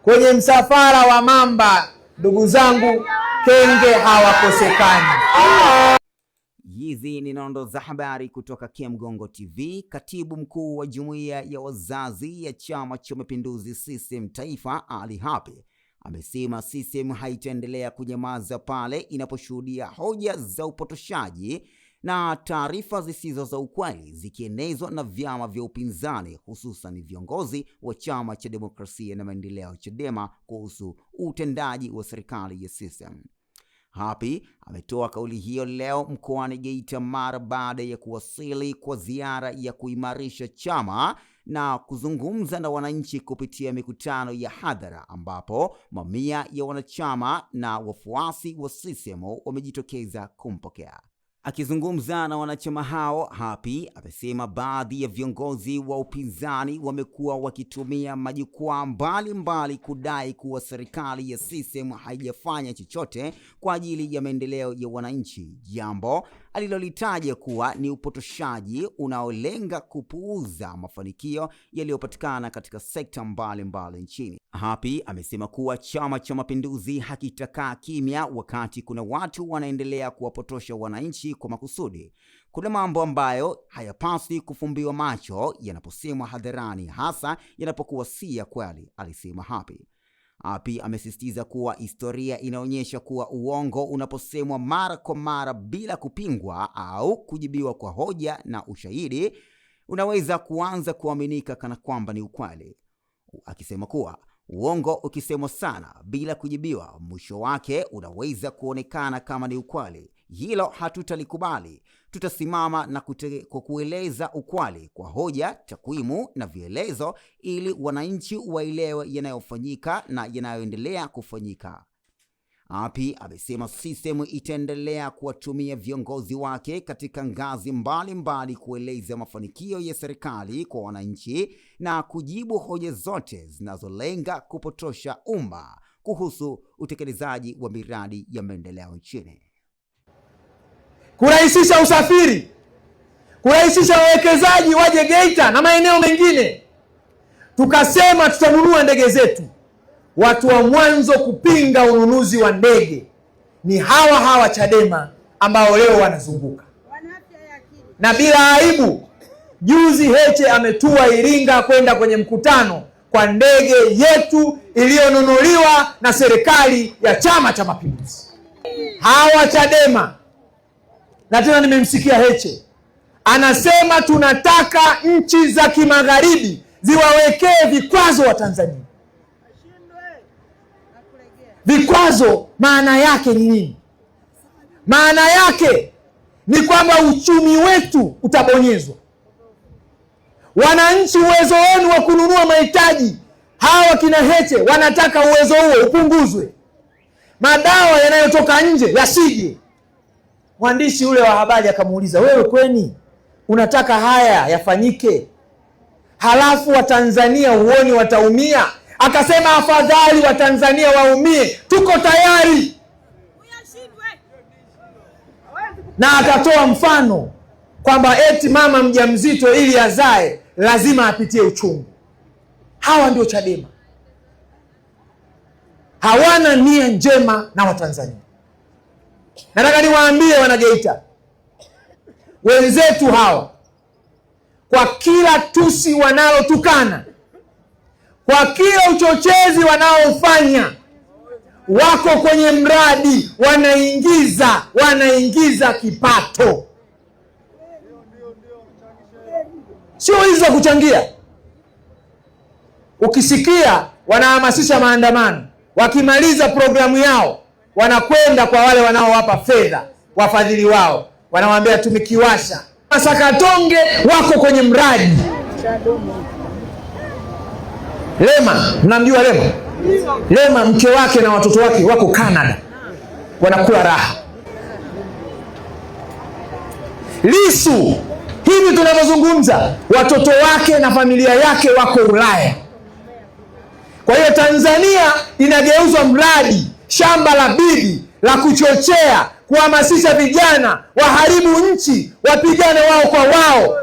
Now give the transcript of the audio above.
kwenye msafara wa mamba, ndugu zangu, kenge hawakosekani. Hizi ni nondo za habari kutoka Kemgongo TV. Katibu mkuu wa jumuiya ya wazazi ya Chama cha Mapinduzi CCM Taifa, Ali Hapi, amesema CCM haitaendelea kunyamaza pale inaposhuhudia hoja za upotoshaji na taarifa zisizo za ukweli zikienezwa na vyama vya upinzani, hususan viongozi wa Chama cha Demokrasia na Maendeleo Chadema kuhusu utendaji wa serikali ya CCM. Hapi ametoa kauli hiyo leo mkoani Geita mara baada ya kuwasili kwa ziara ya kuimarisha chama na kuzungumza na wananchi kupitia mikutano ya hadhara, ambapo mamia ya wanachama na wafuasi wa CCM wamejitokeza kumpokea. Akizungumza na wanachama hao, Hapi amesema baadhi ya viongozi wa upinzani wamekuwa wakitumia majukwaa mbalimbali kudai kuwa serikali ya CCM haijafanya chochote kwa ajili ya maendeleo ya wananchi, jambo alilolitaja kuwa ni upotoshaji unaolenga kupuuza mafanikio yaliyopatikana katika sekta mbalimbali nchini. Hapi amesema kuwa Chama cha Mapinduzi hakitakaa kimya wakati kuna watu wanaendelea kuwapotosha wananchi kwa makusudi. Kuna mambo ambayo hayapaswi kufumbiwa macho yanaposemwa hadharani, hasa yanapokuwa si ya kweli, alisema Hapi. Hapi amesisitiza kuwa historia inaonyesha kuwa uongo unaposemwa mara kwa mara bila kupingwa au kujibiwa kwa hoja na ushahidi, unaweza kuanza kuaminika kana kwamba ni ukweli. Akisema kuwa uongo ukisemwa sana bila kujibiwa, mwisho wake unaweza kuonekana kama ni ukweli. Hilo hatutalikubali. Tutasimama na kueleza ukweli kwa hoja, takwimu na vielezo ili wananchi waelewe yanayofanyika na yanayoendelea kufanyika. Hapi amesema CCM itaendelea kuwatumia viongozi wake katika ngazi mbalimbali kueleza mafanikio ya serikali kwa wananchi na kujibu hoja zote zinazolenga kupotosha umma kuhusu utekelezaji wa miradi ya maendeleo nchini. Kurahisisha usafiri, kurahisisha wawekezaji waje Geita na maeneo mengine. Tukasema tutanunua ndege zetu. Watu wa mwanzo kupinga ununuzi wa ndege ni hawa Chadema ambao leo wanazunguka. Na bila aibu, juzi Heche ametua Iringa kwenda kwenye mkutano kwa ndege yetu iliyonunuliwa na serikali ya Chama cha Mapinduzi. Hawa Chadema, na tena nimemsikia Heche anasema tunataka nchi za kimagharibi ziwawekee vikwazo wa Tanzania. Vikwazo maana yake ni nini? Maana yake ni kwamba uchumi wetu utabonyezwa. Wananchi, uwezo wenu wa kununua mahitaji, hawa kina Heche wanataka uwezo huo upunguzwe. Madawa yanayotoka nje yasije. Mwandishi ule wa habari akamuuliza, wewe kweni unataka haya yafanyike, halafu Watanzania huoni wataumia? Akasema afadhali Watanzania waumie, tuko tayari. Na akatoa mfano kwamba eti mama mjamzito ili azae lazima apitie uchungu. Hawa ndio Chadema. Hawana nia njema na Watanzania. Nataka niwaambie Wanageita wenzetu hawa, kwa kila tusi wanalotukana, kwa kila uchochezi wanaofanya, wako kwenye mradi, wanaingiza kipato. Sio hizo kuchangia. Ukisikia wanahamasisha maandamano, wakimaliza programu yao wanakwenda kwa wale wanaowapa fedha, wafadhili wao, wanawaambia tumekiwasha. Masakatonge wako kwenye mradi. Lema, mnamjua Lema? Lema mke wake na watoto wake wako Canada, wanakula raha. Lissu hivi tunavyozungumza, watoto wake na familia yake wako Ulaya. Kwa hiyo Tanzania inageuzwa mradi, shamba la bibi la kuchochea, kuhamasisha vijana waharibu nchi, wapigane wao kwa wao.